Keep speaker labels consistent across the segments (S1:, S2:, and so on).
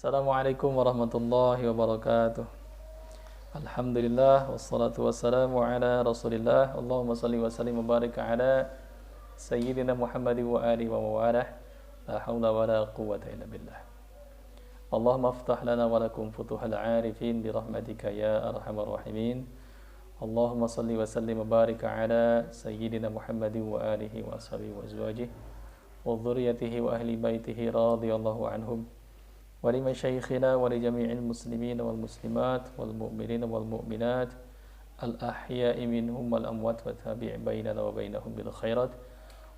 S1: Assalamualaikum warahmatullahi wabarakatuh. Alhamdulillah wassalatu wassalamu ala Rasulillah. Allahumma salli wa sallim wa barik ala sayyidina Muhammad wa alihi wa mawalah. La haula wa la quwwata illa billah. Allahumma aftah lana wa lakum futuhal arifin bi rahmatika ya arhamar rahimin. Allahumma salli wa sallim wa barik ala sayyidina Muhammad wa alihi wa ashabihi wa azwajihi wa dhurriyyatihi wa ahli baitihi radhiyallahu anhum. ولمشايخنا ولجميع المسلمين والمسلمات والمؤمنين والمؤمنات الأحياء منهم والأموات وتابع بيننا وبينهم بالخيرات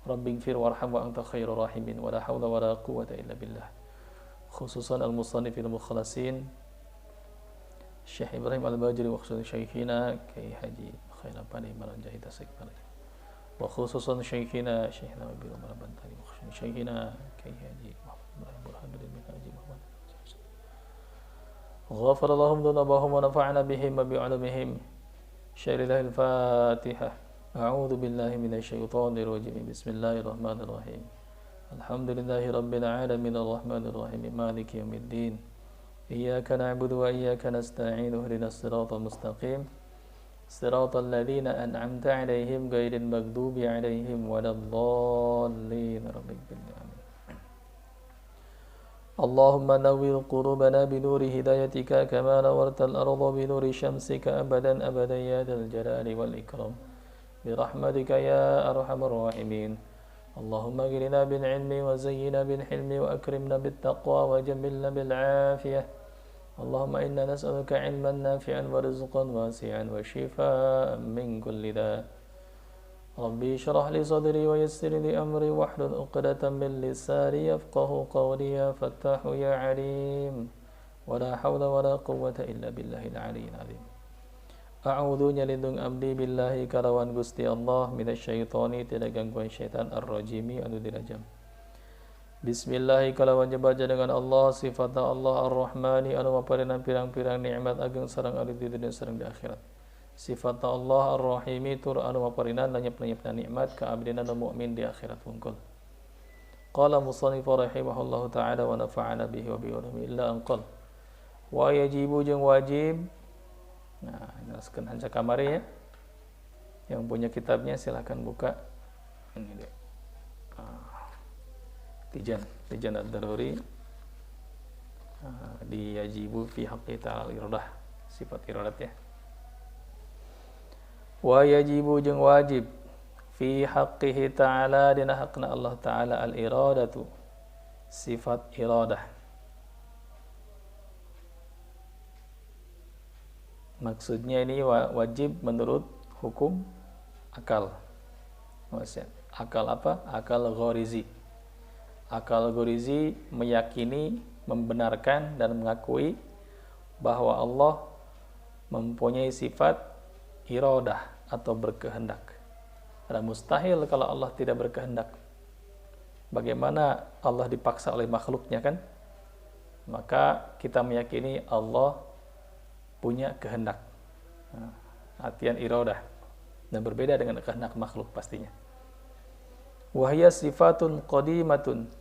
S1: رب اغفر وارحم وأنت خير راحمين ولا حول ولا قوة إلا بالله. خصوصا المصنف المخلصين الشيخ إبراهيم الباجري وخصوصا شيخنا كي حجي خير بني مرجع تسك وخصوصا شيخنا شيخنا أبي عمر بنتاني وخصوصا شيخنا كي حجي محمد برهان بن حاجي محمد غفر اللهم ذنوبهم ونفعنا بهم وبعلمهم. شر الله الفاتحة. أعوذ بالله من الشيطان الرجيم. بسم الله الرحمن الرحيم. الحمد لله رب العالمين الرحمن الرحيم مالك يوم الدين. إياك نعبد وإياك نستعين اهدنا الصراط المستقيم صراط الذين أنعمت عليهم غير المغضوب عليهم ولا الضالين. رب اغفر. اللهم نور قلوبنا بنور هدايتك كما نورت الأرض بنور شمسك أبدا أبدا يا ذا الجلال والإكرام برحمتك يا أرحم الراحمين. اللهم اغننا بالعلم وزينا بالحلم وأكرمنا بالتقوى وجملنا بالعافية. اللهم إنا نسألك علما نافعا ورزقا واسعا وشفاء من كل داء. ربي اشرح لي صدري ويسر لي أمري واحلل عقدة من لساني يفقه قولي يا فتاح يا عليم ولا حول ولا قوة إلا بالله العلي العظيم. أعوذ nyelindung abdi billahi kalawan Gusti Allah minasyaitani tidak gangguan syaitan ar-rajimi anu dirajam. Bismillahi kalawan jebaja dengan Allah sifat Allah ar-Rahmani anu maparingan pirang-pirang nikmat ageng sareng anu di dunia sareng di akhirat. Sifat Allah ar-Rahimi tur anu maparinan nanyep-nanyepna nikmat ka abdina nu mukmin di akhirat wungkul. Qala musannif rahimahullahu taala wa nafa'ana bihi wa bi ulumi illa an qala wa yajibu jeung wajib. Nah, jelaskeun hanca kamari ya. Yang punya kitabnya silakan buka ini deh. Tijan ad-daruri di yajibu fi haqqi ta'ala iradah sifat iradat ya. Wa yajibu jeung wajib fi haqqihi ta'ala dina haqna Allah ta'ala al-iradatu sifat iradah. Maksudnya ini wajib menurut hukum akal. Maksudnya akal apa? Akal ghorizi. Akal ghorizi meyakini, membenarkan dan mengakui bahwa Allah mempunyai sifat iradah atau berkehendak. Karena mustahil kalau Allah tidak berkehendak. Bagaimana Allah dipaksa oleh makhluknya kan? Maka kita meyakini Allah punya kehendak. Nah, artian iradah. Dan berbeda dengan kehendak makhluk pastinya. Wahya sifatun qadimatun.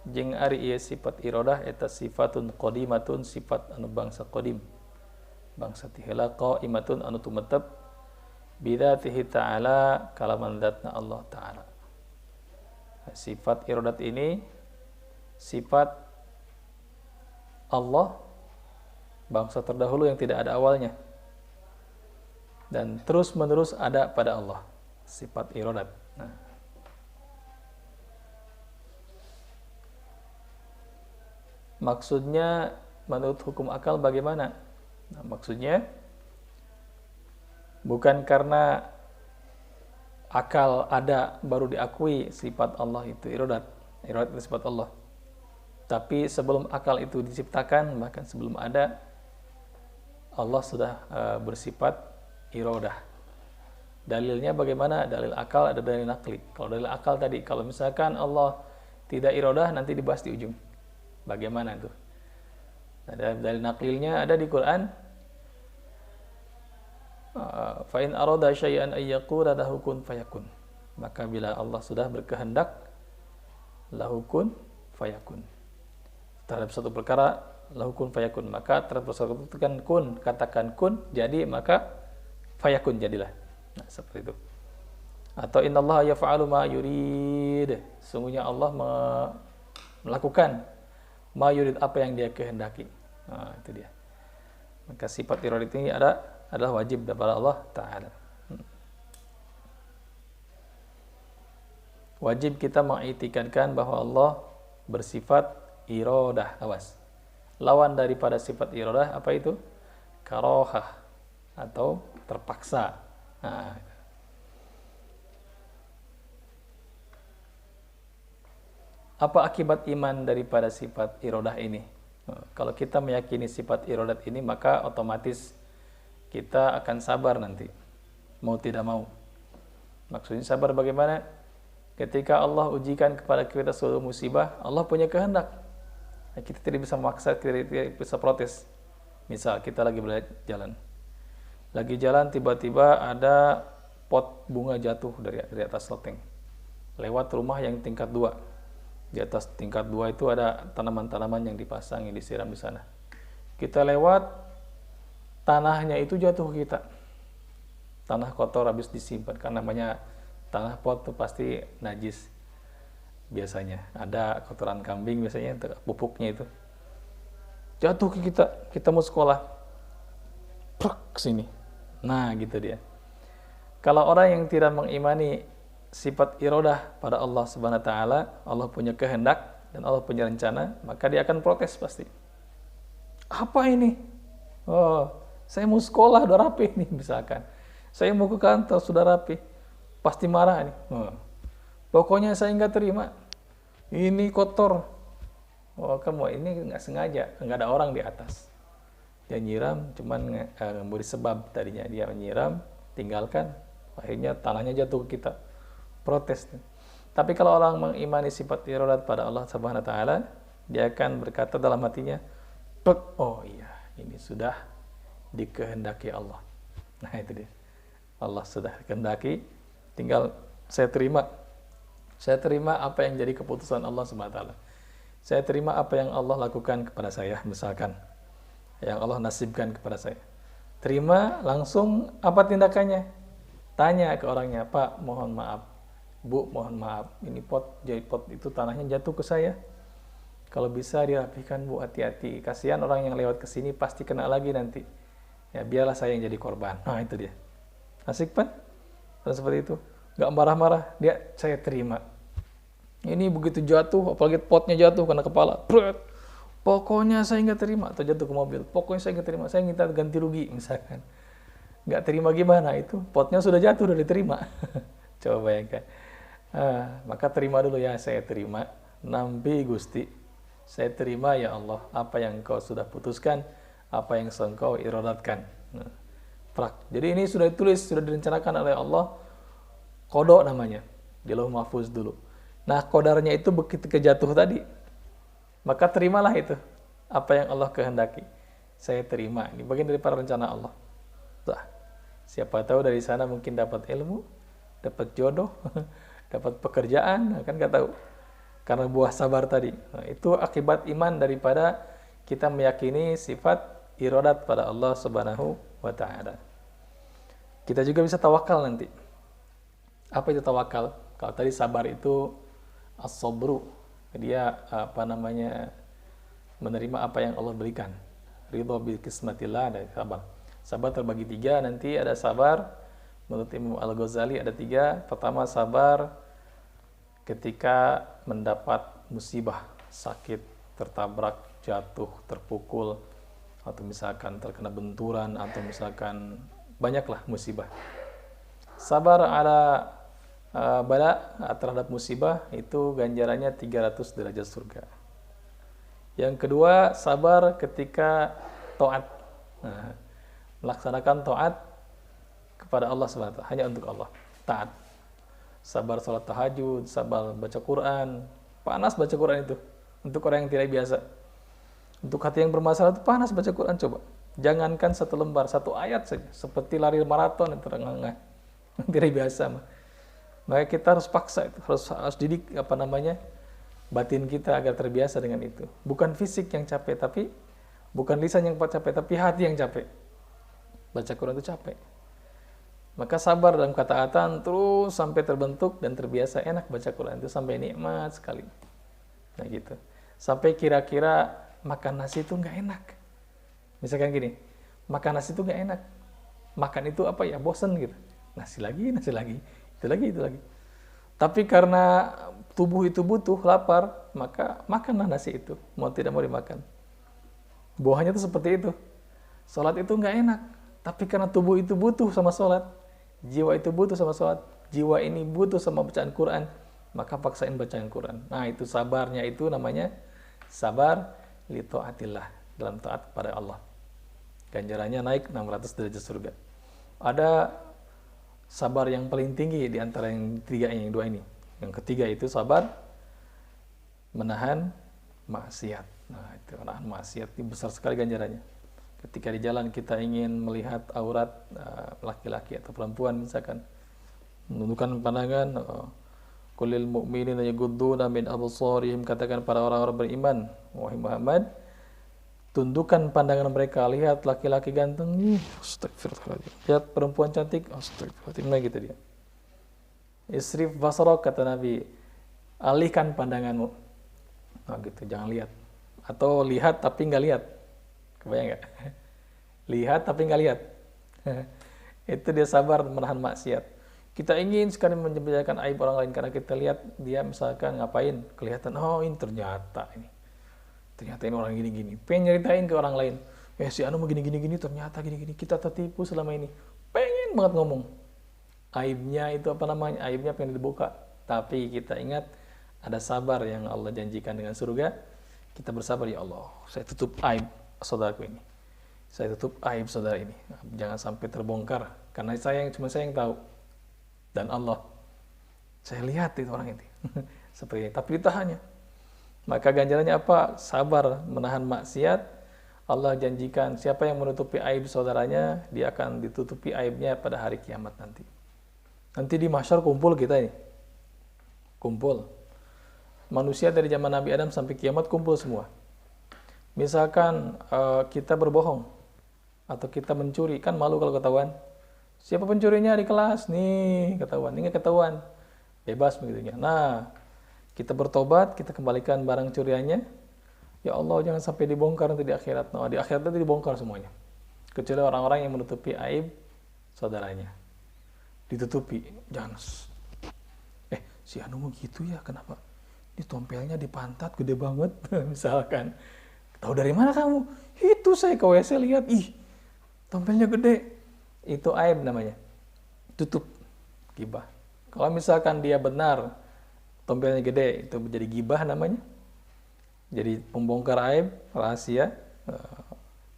S1: Jeung ari ieu sifat iradah eta sifatun qadimatun sifat anu bangsa qadim. Bangsa tiheula qaimatun anu tumetep bidzatihi ta'ala kalaman dzatna Allah ta'ala. Sifat iradat ini sifat Allah bangsa terdahulu yang tidak ada awalnya dan terus menerus ada pada Allah sifat iradat. Nah, maksudnya menurut hukum akal bagaimana? Nah, maksudnya bukan karena akal ada baru diakui sifat Allah itu iradat. Iradat itu sifat Allah. Tapi sebelum akal itu diciptakan, bahkan sebelum ada, Allah sudah bersifat iradah. Dalilnya bagaimana? Dalil akal ada dalil nakli. Kalau dalil akal tadi, kalau misalkan Allah tidak iradah, nanti dibahas di ujung. Bagaimana itu? Ada dalil naklilnya ada di Quran. Fa in arada syai'an ay yaqula lahu kun fayakun. Maka bila Allah sudah berkehendak lahu kun fayakun. Terhadap satu perkara lahu kun fayakun, maka terpersekutukan kun, katakan kun, jadi maka fayakun, jadilah. Nah, seperti itu. Atau innallaha yaf'alu ma yurid, sungguhnya Allah melakukan ma yurid, apa yang dia kehendaki. Nah, itu dia. Maka sifat iradah ini adalah wajib kepada Allah Ta'ala. Wajib kita mengiktikadkan bahwa Allah bersifat iradah. Awas. Lawan daripada sifat iradah apa itu? Karohah, atau terpaksa. Nah, apa akibat iman daripada sifat iradah ini? Kalau kita meyakini sifat iradat ini, maka otomatis kita akan sabar nanti, mau tidak mau. Maksudnya sabar bagaimana? Ketika Allah ujikan kepada kita suatu musibah, Allah punya kehendak. Kita tidak bisa memaksa, tidak bisa protes. Misal kita lagi berjalan, tiba-tiba ada pot bunga jatuh dari atas loteng, lewat rumah yang tingkat 2. Di atas tingkat 2 itu ada tanaman-tanaman yang dipasang, yang disiram di sana. Kita lewat, tanahnya itu jatuh ke kita. Tanah kotor habis disimpan, kan namanya tanah pot itu pasti najis. Biasanya ada kotoran kambing, biasanya pupuknya itu. Jatuh ke kita, kita mau sekolah. Prek sini. Nah, gitu dia. Kalau orang yang tidak mengimani sifat iradah pada Allah Subhanahu wa taala, Allah punya kehendak dan Allah punya rencana, maka dia akan protes pasti. Apa ini? Oh, saya mau sekolah udah rapi nih misalkan. Saya mau ke kantor sudah rapi. Pasti marah nih. Oh, pokoknya saya nggak terima. Ini kotor. Oh, kamu ini nggak sengaja, nggak ada orang di atas. Dia nyiram, cuman memberi sebab tadinya dia menyiram, tinggalkan, akhirnya tanahnya jatuh ke kita. Protes. Tapi kalau orang mengimani sifat iradat pada Allah Subhanahu wa taala, dia akan berkata dalam hatinya, oh iya, ini sudah dikehendaki Allah. Nah, itu dia. Allah sudah kehendaki, tinggal saya terima. Saya terima apa yang jadi keputusan Allah Subhanahu wa taala. Saya terima apa yang Allah lakukan kepada saya, misalkan yang Allah nasibkan kepada saya. Terima, langsung apa tindakannya? Tanya ke orangnya, Pak, mohon maaf. Bu, mohon maaf, ini pot itu tanahnya jatuh ke saya. Kalau bisa dirapikan, Bu, hati-hati. Kasihan orang yang lewat ke sini pasti kena lagi nanti. Ya, biarlah saya yang jadi korban. Nah, itu dia. Asik, Pak? Dan seperti itu. Nggak marah-marah, dia saya terima. Ini begitu jatuh, apalagi potnya jatuh kena kepala. Pokoknya saya nggak terima. Atau jatuh ke mobil. Pokoknya saya nggak terima. Saya minta ganti rugi, misalkan. Nggak terima gimana? Itu potnya sudah jatuh, udah diterima. Coba bayangkan. Maka terima dulu ya, saya terima. Nampi Gusti, saya terima ya Allah, apa yang Engkau sudah putuskan, apa yang Engkau iradatkan. Jadi ini sudah ditulis, sudah direncanakan oleh Allah, qada namanya, di Lauh Mahfuz dulu. Nah, qadarnya itu begitu kejatuh tadi, maka terimalah itu, apa yang Allah kehendaki. Saya terima, ini bagian daripada rencana Allah. Siapa tahu dari sana mungkin dapat ilmu, dapat jodoh, dapat pekerjaan, kan nggak tahu. Karena buah sabar tadi. Nah, itu akibat iman daripada kita meyakini sifat iradat pada Allah Subhanahu wa taala. Kita juga bisa tawakal nanti. Apa itu tawakal? Kalau tadi sabar itu as-sabru. Dia menerima apa yang Allah berikan. Ridho bi qismatillah, ada sabar. Sabar terbagi 3, nanti ada sabar menurut Imam Al-Ghazali ada 3. Pertama, sabar ketika mendapat musibah, sakit, tertabrak, jatuh, terpukul, atau misalkan terkena benturan, atau misalkan banyaklah musibah. Sabar ala bala terhadap musibah itu ganjarannya 300 derajat surga. Yang kedua, sabar ketika taat. Nah, melaksanakan taat kepada Allah SWT, hanya untuk Allah, taat. Sabar salat tahajud, sabar baca Quran. Panas baca Quran itu untuk orang yang tidak biasa. Untuk hati yang bermasalah itu panas baca Quran, coba. Jangankan 1 lembar, 1 ayat saja, seperti lari maraton yang terengah-engah. Tidak biasa mah. Maka kita harus paksa itu, harus didik batin kita agar terbiasa dengan itu. Bukan fisik yang capek, tapi Bukan lisan yang capek, tapi hati yang capek. Baca Quran itu capek. Maka sabar dalam ketaatan terus sampai terbentuk dan terbiasa enak baca Quran itu sampai nikmat sekali. Nah gitu. Sampai kira-kira makan nasi itu nggak enak. Misalkan gini, makan nasi itu nggak enak. Makan itu apa ya, bosen gitu. Nasi lagi, itu lagi. Tapi karena tubuh itu butuh, lapar, maka makanlah nasi itu. Mau tidak mau dimakan. Buahnya itu seperti itu. Sholat itu nggak enak. Tapi karena tubuh itu butuh sama sholat, jiwa itu butuh sama sholat, jiwa ini butuh sama bacaan Quran, maka paksain bacaan Quran. Nah itu sabarnya, itu namanya sabar li taatillah, dalam taat pada Allah. Ganjarannya naik 600 derajat surga. Ada sabar yang paling tinggi di antara yang tiga, yang dua ini. Yang ketiga itu sabar menahan maksiat. Nah itu menahan maksiat ini besar sekali ganjarannya. Ketika di jalan kita ingin melihat aurat laki-laki atau perempuan, misalkan menundukkan pandangan, qulil mu'minina yaghudduna min absarihim, katakan para orang-orang beriman, wahai Muhammad, tundukkan pandangan mereka, lihat laki-laki ganteng, astagfirullahaladzim, lihat perempuan cantik, astagfirullahaladzim, nah gitu dia. Isrif basarok, kata Nabi, alihkan pandanganmu, nah gitu, jangan lihat, atau lihat tapi nggak lihat. Kebayang nggak? Lihat tapi nggak lihat. Itu dia sabar menahan maksiat. Kita ingin sekali membicarakan aib orang lain karena kita lihat dia misalkan ngapain, kelihatan, oh ini ternyata ini orang gini-gini. Pengen nyeritain ke orang lain, si Anu gini-gini, ternyata gini-gini. Kita tertipu selama ini. Pengen banget ngomong. Aibnya itu apa namanya? Aibnya pengen dibuka. Tapi kita ingat ada sabar yang Allah janjikan dengan surga. Kita bersabar, ya Allah, saya tutup aib saudaraku ini, saya tutup aib saudara ini, jangan sampai terbongkar karena cuma saya yang tahu dan Allah, saya lihat itu orang ini seperti ini, tapi ditahannya. Maka ganjarannya apa? Sabar menahan maksiat. Allah janjikan siapa yang menutupi aib saudaranya, dia akan ditutupi aibnya pada hari kiamat nanti. Nanti di mahsyar kumpul kita ini, kumpul manusia dari zaman Nabi Adam sampai kiamat, kumpul semua. Misalkan kita berbohong atau kita mencuri, kan malu kalau ketahuan. Siapa pencurinya di kelas? Nih, ketahuan. Ini ketahuan. Bebas begitunya. Nah, kita bertobat, kita kembalikan barang curiannya. Ya Allah, jangan sampai dibongkar nanti di akhirat. Nah, di akhirat nanti dibongkar semuanya. Kecuali orang-orang yang menutupi aib saudaranya. Ditutupi. Jangan. Si Anu mau gitu ya, kenapa? Ini tompelnya di pantat gede banget, misalkan. Tahu dari mana kamu? Itu saya ke WC lihat, tompelnya gede. Itu aib namanya. Tutup, gibah. Kalau misalkan dia benar, tompelnya gede, itu menjadi gibah namanya. Jadi pembongkar aib, rahasia,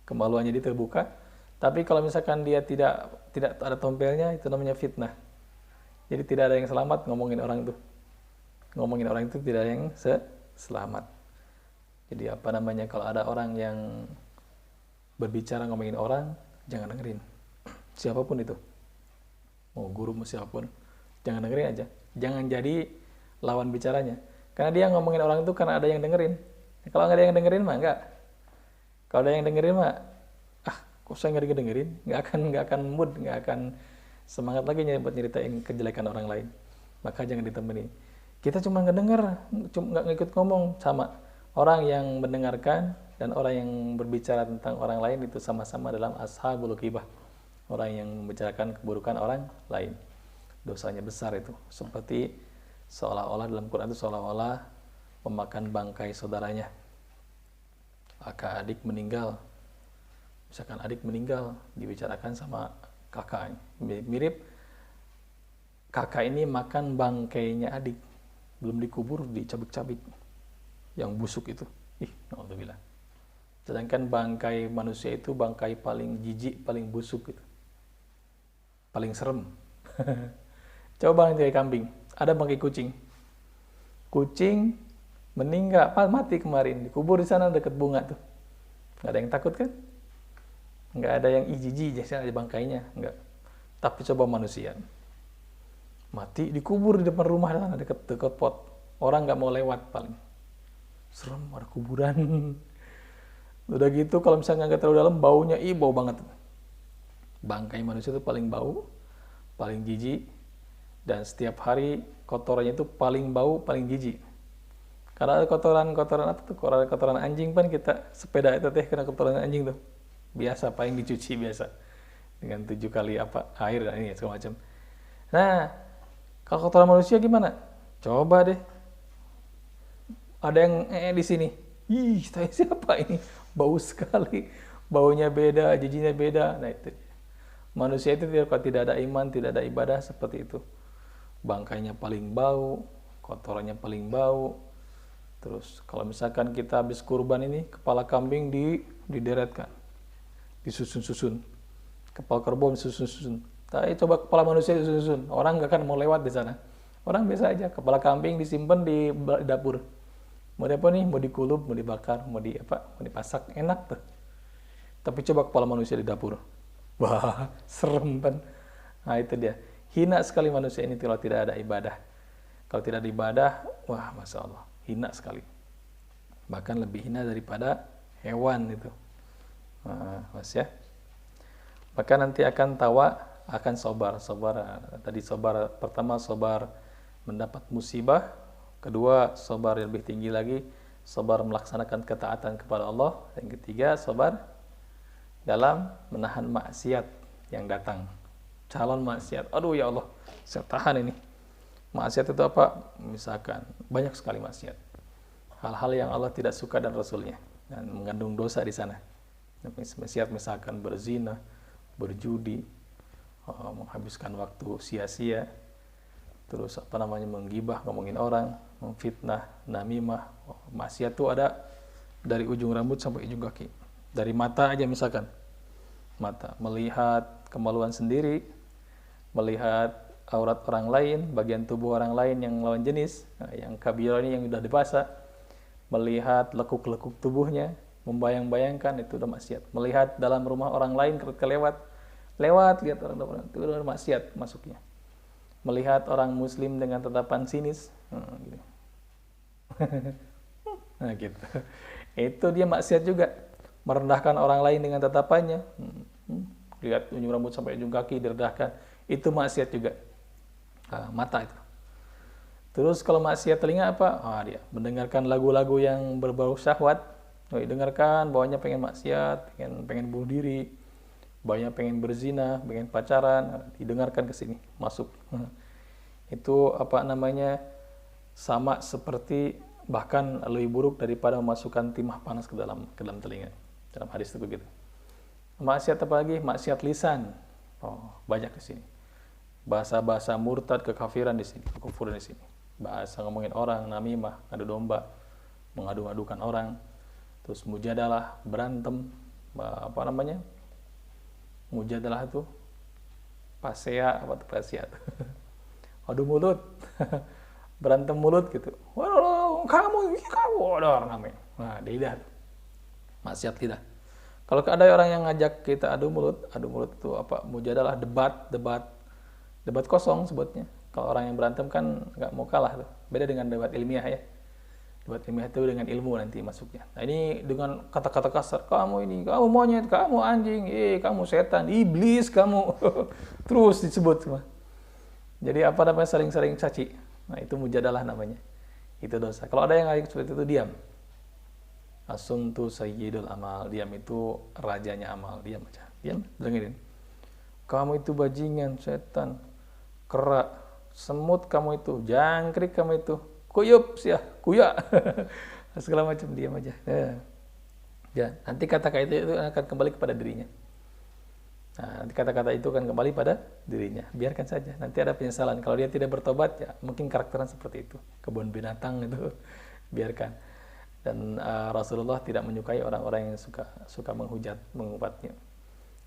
S1: kemaluannya dia terbuka. Tapi kalau misalkan dia tidak ada tompelnya, itu namanya fitnah. Jadi tidak ada yang selamat ngomongin orang itu. Ngomongin orang itu tidak ada yang selamat. Jadi apa namanya, kalau ada orang yang berbicara ngomongin orang, jangan dengerin. Siapapun itu. Mau guru, mau siapapun. Jangan dengerin aja. Jangan jadi lawan bicaranya. Karena dia ngomongin orang itu karena ada yang dengerin. Kalau nggak ada yang dengerin mah enggak. Kalau ada yang dengerin mah, kok saya nggak dengerin? Nggak akan mood, nggak akan semangat lagi buat nyeritain kejelekan orang lain. Maka jangan ditemani. Kita cuma ngedenger, cuma nggak ngikut ngomong, sama. Orang yang mendengarkan dan orang yang berbicara tentang orang lain itu sama-sama dalam ashabul ghibah. Orang yang membicarakan keburukan orang lain. Dosanya besar itu. Seperti seolah-olah dalam Quran itu seolah-olah memakan bangkai saudaranya. Maka adik meninggal. Misalkan adik meninggal, dibicarakan sama kakaknya. Mirip kakak ini makan bangkainya adik. Belum dikubur, dicabik-cabik. Yang busuk itu. Alhamdulillah. Sedangkan bangkai manusia itu bangkai paling jijik, paling busuk itu. Paling serem. Coba bangkai kambing, ada bangkai kucing. Kucing meninggal, mati kemarin, dikubur di sana dekat bunga tuh. Nggak ada yang takut kan? Nggak ada yang jijik, ada bangkainya, nggak. Tapi coba manusia. Mati, dikubur di depan rumah sana, dekat pot. Orang nggak mau lewat paling. Serem, ada kuburan. Udah gitu kalau misalnya nggak terlalu dalam, baunya bau banget. Bangkai manusia itu paling bau, paling jijik, dan setiap hari kotorannya itu paling bau, paling jijik. Karena kotoran apa tuh? Kotoran anjing kan kita sepeda itu teh kena kotoran anjing tuh. Biasa paling dicuci biasa dengan 7 kali apa air dan ini segala macam. Nah, kalau kotoran manusia gimana? Coba deh. Ada yang di sini. Ih, saya siapa ini? Bau sekali. Baunya beda, jijiknya beda. Nah, itu. Manusia itu tidak ada iman, tidak ada ibadah seperti itu. Bangkainya paling bau, kotorannya paling bau. Terus kalau misalkan kita habis kurban ini, kepala kambing dideretkan, disusun-susun. Kepala kerbau disusun-susun. Tapi coba kepala manusia disusun-susun. Orang nggak akan mau lewat di sana. Orang biasa aja, kepala kambing disimpan di dapur. Mau di apa nih? Mau dikulup, mau dibakar, mau dipasak, enak tuh. Tapi coba kepala manusia di dapur. Wah, serem kan. Nah, itu dia. Hina sekali manusia ini kalau tidak ada ibadah. Kalau tidak ada ibadah, wah, Masya Allah, hina sekali. Bahkan lebih hina daripada hewan itu. Nah, Mas ya. Maka nanti akan tawa, akan sobar. Tadi sobar pertama, sobar mendapat musibah. Kedua, sobar yang lebih tinggi lagi, sobar melaksanakan ketaatan kepada Allah. Yang ketiga, sobar dalam menahan maksiat yang datang. Calon maksiat. Aduh ya Allah, saya tahan ini. Maksiat itu apa? Misalkan banyak sekali maksiat. Hal-hal yang Allah tidak suka dan Rasulnya, dan mengandung dosa di sana. Maksiat misalkan berzina, berjudi, menghabiskan waktu sia-sia, terus menggibah, ngomongin orang, memfitnah, namimah. Maksiat itu ada dari ujung rambut sampai ujung kaki. Dari mata aja misalkan, mata melihat kemaluan sendiri, melihat aurat orang lain, bagian tubuh orang lain yang lawan jenis, yang kabirah ini yang sudah dibasah, melihat lekuk-lekuk tubuhnya, membayang-bayangkan, itu udah maksiat. Melihat dalam rumah orang lain ketika lewat lihat orang itu udah maksiat masuknya. Melihat orang muslim dengan tatapan sinis, gitu. Nah gitu. Itu dia maksiat juga. Merendahkan orang lain dengan tatapannya. Lihat ujung rambut sampai ujung kaki direndahkan. Itu maksiat juga. Mata itu. Terus kalau maksiat telinga apa? Dia mendengarkan lagu-lagu yang berbau syahwat. Dengarkan, bawahnya pengen maksiat, pengen bunuh diri, bawahnya pengen berzina, pengen pacaran, didengarkan ke sini, masuk. Itu sama seperti, bahkan lebih buruk daripada memasukkan timah panas ke dalam telinga. Dalam hadis itu begitu. Maksiat apa lagi? Maksiat lisan. Banyak di sini. Bahasa-bahasa murtad, kekafiran di sini, kekufuran di sini. Bahasa ngomongin orang, namimah, adu domba, mengadu-adukan orang. Terus mujadalah, berantem, mujadalah itu pasea adu mulut. Berantem mulut gitu. Kamu orang namanya. Nah, lidah. Maksiat lidah. Kalau ada orang yang ngajak kita adu mulut itu mujadalah, debat kosong sebutnya. Kalau orang yang berantem kan nggak mau kalah tuh. Beda dengan debat ilmiah ya. Debat ilmiah itu dengan ilmu nanti masuknya. Nah, ini dengan kata-kata kasar. Kamu ini, kamu monyet, kamu anjing, kamu setan, iblis, kamu. Terus disebut semua. Jadi saling-saling caci. Nah, itu mujadalah namanya. Itu dosa. Kalau ada yang ngajak seperti itu, diam. Asumtu sayyidul amal. Diam itu rajanya amal. Diam aja. Diam, dengerin. Kamu itu bajingan, setan, kera, semut kamu itu, jangkrik kamu itu, kuyup sih ya, kuya. Segala macam, diam aja. Ya, nanti kata-kata itu akan kembali kepada dirinya. Nah, nanti kata-kata itu akan kembali pada dirinya. Biarkan saja. Nanti ada penyesalan. Kalau dia tidak bertobat, ya mungkin karakternya seperti itu. Kebun binatang itu, biarkan. Dan Rasulullah tidak menyukai orang-orang yang suka menghujat, menguatnya.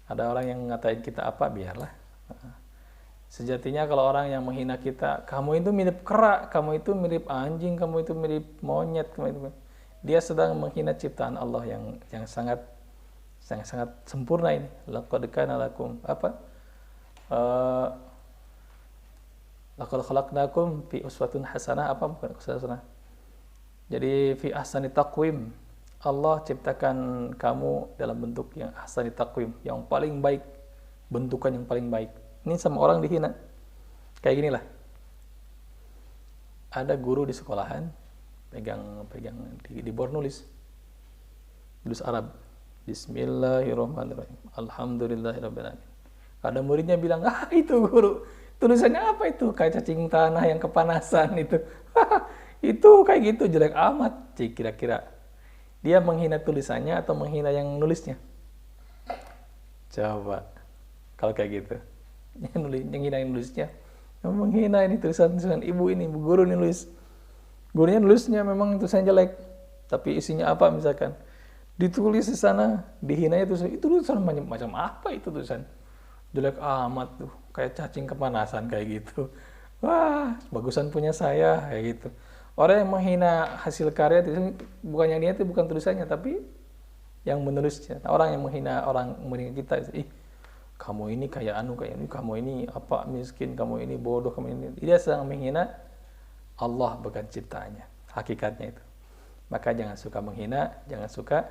S1: Ada orang yang ngatain kita apa, biarlah. Sejatinya kalau orang yang menghina kita, kamu itu mirip kera, kamu itu mirip anjing, kamu itu mirip monyet, dia sedang menghina ciptaan Allah yang sangat sempurna ini. Laqad kana lakum laqad khalaqnakum fi uswatun hasanah bukan hasanah. Jadi fi ahsani taqwim. Allah ciptakan kamu dalam bentuk yang ahsani taqwim, yang paling baik, bentukan yang paling baik. Ini sama orang dihina. Kayak gini lah. Ada guru di sekolahan pegang di bor nulis Arab. Bismillahirrahmanirrahim. Alhamdulillahirrahmanirrahim. Ada muridnya bilang, itu guru. Tulisannya apa itu? Kayak cacing tanah yang kepanasan itu. Itu kayak gitu, jelek amat. Kira-kira dia menghina tulisannya atau menghina yang nulisnya? Coba. Kalau kayak gitu. Yang hina yang nulisnya. Yang menghina ini tulisan ibu ini, bu guru ini nulis. Gurunya nulisnya memang tulisannya jelek. Tapi isinya apa misalkan? Ditulis di sana, dihinanya itu tulisan macam apa itu tulisan? Jelek amat tuh, kayak cacing kepanasan kayak gitu. Wah, bagusan punya saya kayak gitu. Orang yang menghina hasil karya itu bukan yang dia itu bukan tulisannya, tapi yang menulisnya. Orang yang menghina kita, kamu ini kayak kayak ini, kamu ini apa miskin, kamu ini bodoh, kamu ini. Dia sedang menghina Allah bukan ciptaannya, hakikatnya itu. Maka jangan suka menghina, jangan suka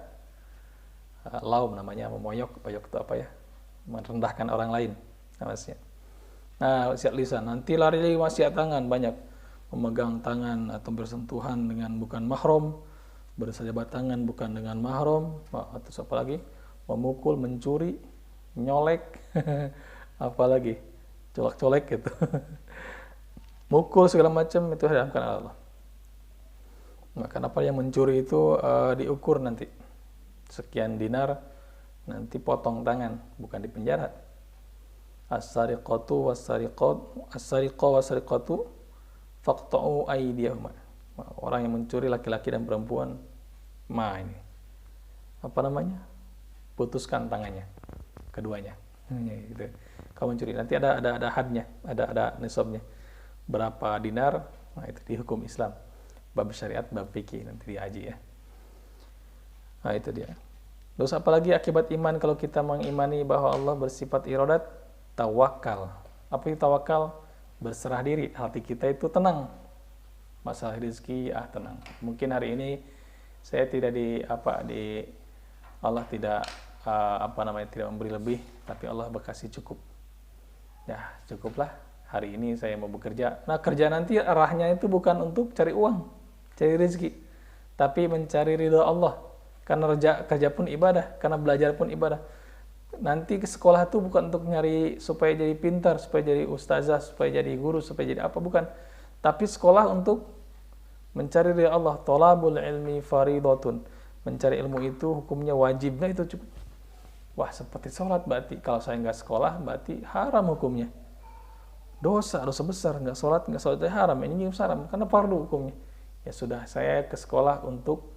S1: laum namanya, memoyok itu apa ya? Merendahkan orang lain namanya. Nah, wasiat lisan, nanti lari wasiat tangan banyak. Memegang tangan atau bersentuhan dengan bukan mahram, bersajabat tangan bukan dengan mahram, atau apa lagi? Memukul, mencuri, nyolek, apalagi colek-colek gitu. Mukul segala macam itu diharamkan oleh Allah. Maka apa yang mencuri itu diukur nanti. Sekian dinar, nanti potong tangan, bukan dipenjara. As-sariqatu was-sariqatu faqta'u aydiyahuma. Orang yang mencuri laki-laki dan perempuan, ini apa namanya? Putuskan tangannya keduanya. Gitu. Kalau mencuri nanti ada hadnya, ada nisabnya. Berapa dinar? Nah, itu di hukum Islam. Bab syariat, bab fikih nanti diaji ya. Nah, itu dia. Terus apalagi akibat iman kalau kita mengimani bahwa Allah bersifat iradat, tawakal. Apa itu tawakal? Berserah diri, hati kita itu tenang. Masalah rezeki tenang. Mungkin hari ini saya tidak Allah tidak tidak memberi lebih, tapi Allah berkasih cukup. Ya, cukuplah. Hari ini saya mau bekerja. Nah, kerja nanti arahnya itu bukan untuk cari uang, cari rezeki, tapi mencari ridha Allah. Karena kerja pun ibadah, karena belajar pun ibadah. Nanti ke sekolah itu bukan untuk nyari supaya jadi pintar, supaya jadi ustazah, supaya jadi guru, supaya jadi apa, bukan. Tapi sekolah untuk mencari ridha Allah. Thalabul ilmi faridatun. Mencari ilmu itu hukumnya wajibnya itu cukup. Wah, seperti sholat berarti. Kalau saya nggak sekolah berarti haram hukumnya. Dosa besar. Nggak sholat itu haram. Ini haram karena fardu hukumnya. Ya sudah, saya ke sekolah untuk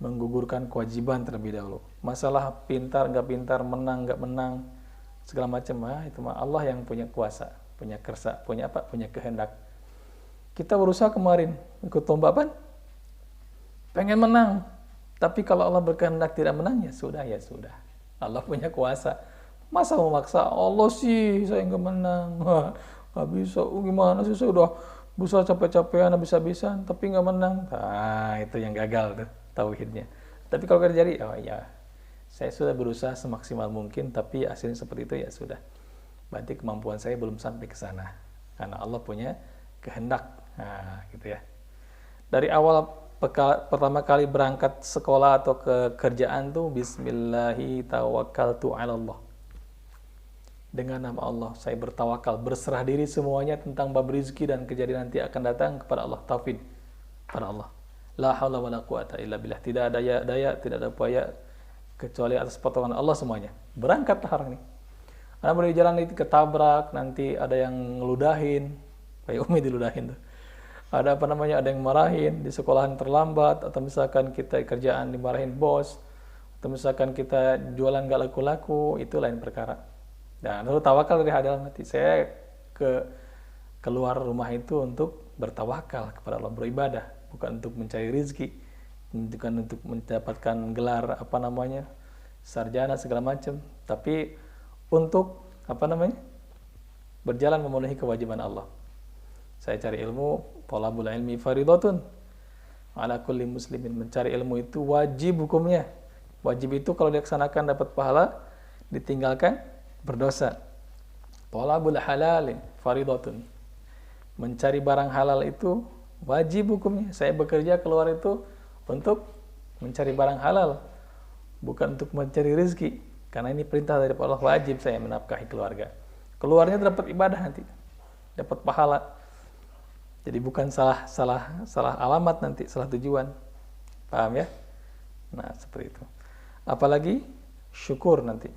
S1: menggugurkan kewajiban terlebih dahulu. Masalah pintar nggak pintar, menang nggak menang, segala macam, itu mah Allah yang punya kuasa, punya kersa, punya kehendak. Kita berusaha kemarin ikut lomba apa? Pengen menang, tapi kalau Allah berkehendak tidak menang, ya sudah. Allah punya kuasa. Masa memaksa Allah sih saya nggak menang, nggak bisa. Gimana sih, saya udah berusaha capek-capekan habis-habisan, tapi nggak menang. Itu yang gagal tuh tauhidnya. Tapi kalau terjadi, saya sudah berusaha semaksimal mungkin, tapi hasilnya seperti itu, ya sudah. Berarti kemampuan saya belum sampai ke sana. Karena Allah punya kehendak. Gitu ya. Dari awal pertama kali berangkat sekolah atau ke kerjaan tuh bismillahi tawakkaltu 'ala Allah. Dengan nama Allah saya bertawakal, berserah diri semuanya tentang bab rezeki dan kejadian nanti akan datang kepada Allah, taufik pada Allah. La haula wala quwata illa billah. Tidak ada daya, tidak ada upaya kecuali atas pertolongan Allah semuanya. Berangkatlah hari ini. Karena boleh jalan itu ketabrak, nanti ada yang ngeludahin, kayak Umi diludahin tuh. Ada ada yang marahin, di sekolahan terlambat, atau misalkan kita kerjaan dimarahin bos, atau misalkan kita jualan gak laku-laku, itu lain perkara. Dan lalu tawakal dari dalam hati. Saya keluar rumah itu untuk bertawakal kepada Allah, beribadah, bukan untuk mencari rezeki, bukan untuk mendapatkan gelar sarjana segala macam, tapi untuk berjalan memenuhi kewajiban Allah. Saya cari ilmu, thalabul ilmi faridatun. Ala kulli muslimin, mencari ilmu itu wajib hukumnya. Wajib itu kalau dilaksanakan dapat pahala, ditinggalkan berdosa. Thalabul halal faridatun. Mencari barang halal itu wajib hukumnya. Saya bekerja keluar itu untuk mencari barang halal, bukan untuk mencari rezeki. Karena ini perintah dari Allah, wajib saya menafkahi keluarga. Keluarnya dapat ibadah nanti, dapat pahala. Jadi bukan salah alamat nanti, salah tujuan. Paham ya? Nah, seperti itu. Apalagi syukur nanti.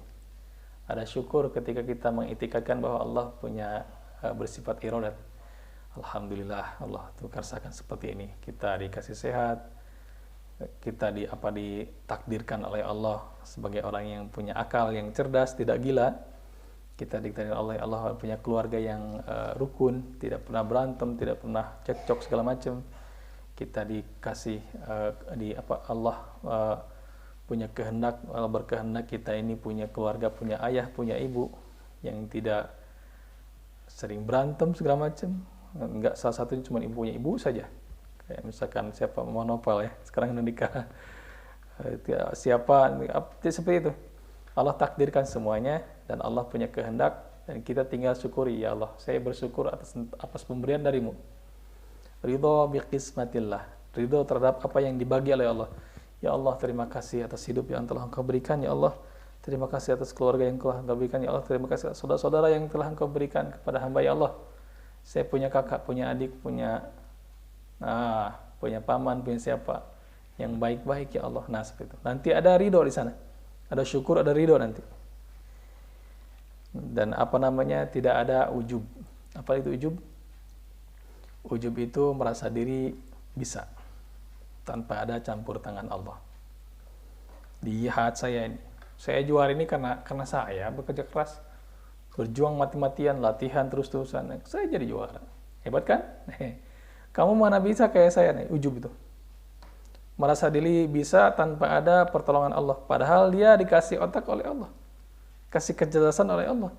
S1: Ada syukur ketika kita mengitikadkan bahwa Allah punya bersifat iradat. Alhamdulillah Allah tuh karsakan seperti ini. Kita dikasih sehat, kita ditakdirkan oleh Allah sebagai orang yang punya akal, yang cerdas, tidak gila. Kita ditakdirkan oleh Allah punya keluarga yang rukun, tidak pernah berantem, tidak pernah cekcok segala macam. Kita dikasih Allah punya kehendak, Allah berkehendak kita ini punya keluarga, punya ayah, punya ibu yang tidak sering berantem segala macam. Enggak, salah satunya cuma punya ibu saja. Kayak misalkan siapa monopol ya, sekarang udah nikah. Siapa seperti itu. Allah takdirkan semuanya dan Allah punya kehendak dan kita tinggal syukuri, ya Allah, saya bersyukur atas pemberian darimu. Ridho biqismatillah, ridho terhadap apa yang dibagi oleh Allah. Ya Allah, terima kasih atas hidup yang telah Engkau berikan, ya Allah. Terima kasih atas keluarga yang telah Engkau berikan, ya Allah. Terima kasih atas saudara-saudara yang telah Engkau berikan kepada hamba, ya Allah. Saya punya kakak, punya adik, punya paman, punya siapa yang baik-baik, ya Allah. Nah, seperti itu. Nanti ada ridho di sana. Ada syukur, ada ridho nanti. Dan tidak ada ujub. Apa itu ujub? Ujub itu merasa diri bisa tanpa ada campur tangan Allah. Lihat saya ini. Saya juara ini karena saya bekerja keras. Berjuang mati-matian, latihan terus-terusan. Saya jadi juara. Hebat kan? Kamu mana bisa kayak saya nih, ujub itu. Merasa diri bisa tanpa ada pertolongan Allah. Padahal dia dikasih otak oleh Allah. Kasih kecerdasan oleh Allah.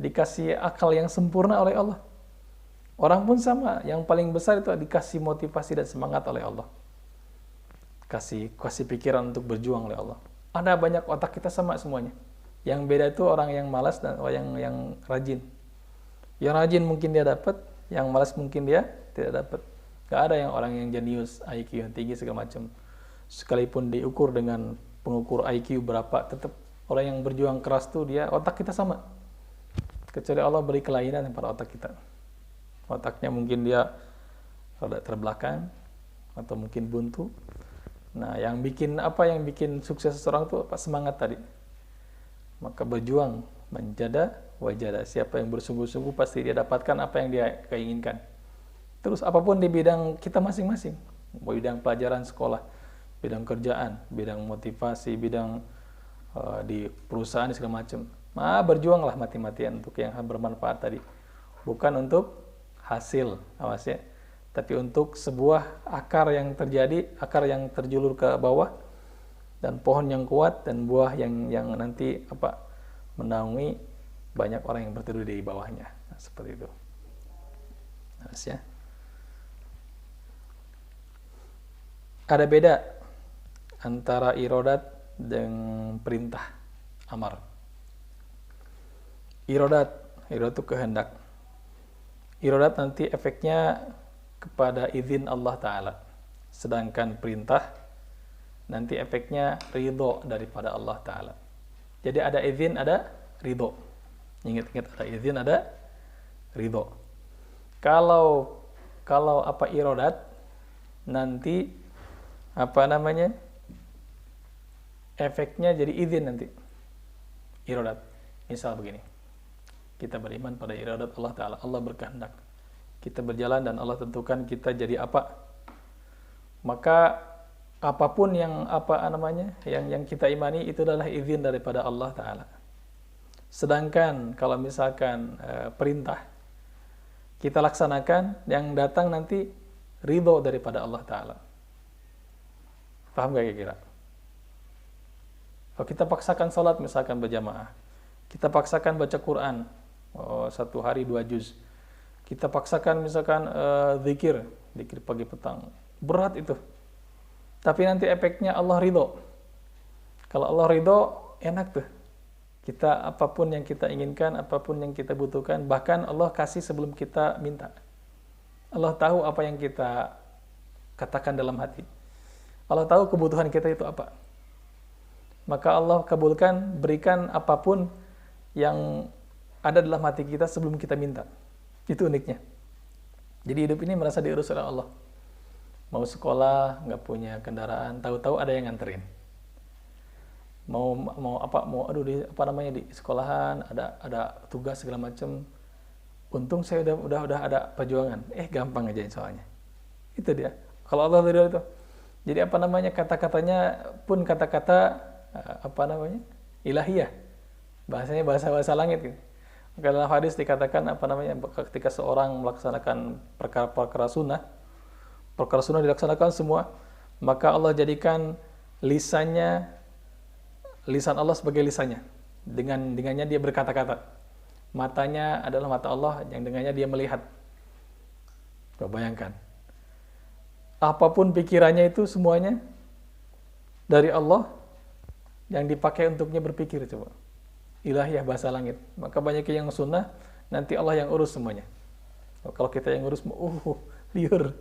S1: Dikasih akal yang sempurna oleh Allah. Orang pun sama. Yang paling besar itu dikasih motivasi dan semangat oleh Allah. Kasih pikiran untuk berjuang oleh Allah. Ada banyak otak kita sama semuanya. Yang beda itu orang yang malas dan orang yang rajin. Yang rajin mungkin dia dapat, yang malas mungkin dia tidak dapat. Gak ada yang orang yang jenius, IQ yang tinggi segala macam. Sekalipun diukur dengan pengukur IQ berapa, tetap orang yang berjuang keras tuh dia otak kita sama. Kecuali Allah beri kelainan pada otak kita. Otaknya mungkin dia rada terbelakang atau mungkin buntu. Nah, yang bikin sukses seseorang tuh semangat tadi. Maka berjuang, menjada wajada. Siapa yang bersungguh-sungguh pasti dia dapatkan apa yang dia keinginkan. Terus apapun di bidang kita masing-masing, bidang pelajaran sekolah, bidang kerjaan, bidang motivasi, bidang di perusahaan segala macam. Berjuanglah mati-matian untuk yang bermanfaat tadi. Bukan untuk hasil, awas ya. Tapi untuk sebuah akar yang terjulur ke bawah, dan pohon yang kuat dan buah yang nanti menaungi banyak orang yang berteduh di bawahnya. Nah, seperti itu. Nah, ya. Ada beda antara iradat dan perintah amar. Iradat itu kehendak. Iradat nanti efeknya kepada izin Allah Ta'ala. Sedangkan perintah nanti efeknya ridho daripada Allah Ta'ala. Jadi ada izin, ada ridho. Ingat-ingat, ada izin, ada ridho. Kalau iradat, nanti efeknya jadi izin nanti. Iradat. Misal begini. Kita beriman pada iradat Allah Ta'ala. Allah berkehendak. Kita berjalan dan Allah tentukan kita jadi apa. Maka apapun yang yang kita imani itu adalah izin daripada Allah Ta'ala. Sedangkan kalau misalkan perintah kita laksanakan, yang datang nanti ridho daripada Allah Ta'ala. Paham gak kira-kira? Kalau kita paksakan salat misalkan berjamaah, kita paksakan baca Quran satu hari 2 juz, kita paksakan misalkan zikir pagi petang, berat itu. Tapi nanti efeknya Allah ridho. Kalau Allah ridho, enak tuh. Kita apapun yang kita inginkan, apapun yang kita butuhkan, bahkan Allah kasih sebelum kita minta. Allah tahu apa yang kita katakan dalam hati. Allah tahu kebutuhan kita itu apa. Maka Allah kabulkan, berikan apapun yang ada dalam hati kita sebelum kita minta. Itu uniknya. Jadi hidup ini merasa diurus oleh Allah. Mau sekolah, nggak punya kendaraan, tahu-tahu ada yang nganterin. Mau di sekolahan ada tugas segala macam. Untung saya udah ada perjuangan. Gampang aja soalnya. Itu dia. Kalau Allah ridho itu. Jadi kata-katanya pun kata-kata ilahiyah. Bahasanya bahasa langit gitu. Maka dalam hadis dikatakan ketika seorang melaksanakan perkara sunnah dilaksanakan semua, maka Allah jadikan lisan Allah sebagai lisannya. Dengannya dia berkata-kata. Matanya adalah mata Allah yang dengannya dia melihat. Coba bayangkan. Apapun pikirannya itu semuanya dari Allah yang dipakai untuknya berpikir, coba. Ilahiyah bahasa langit. Maka banyak yang sunnah, nanti Allah yang urus semuanya. Kalau kita yang urus, liur.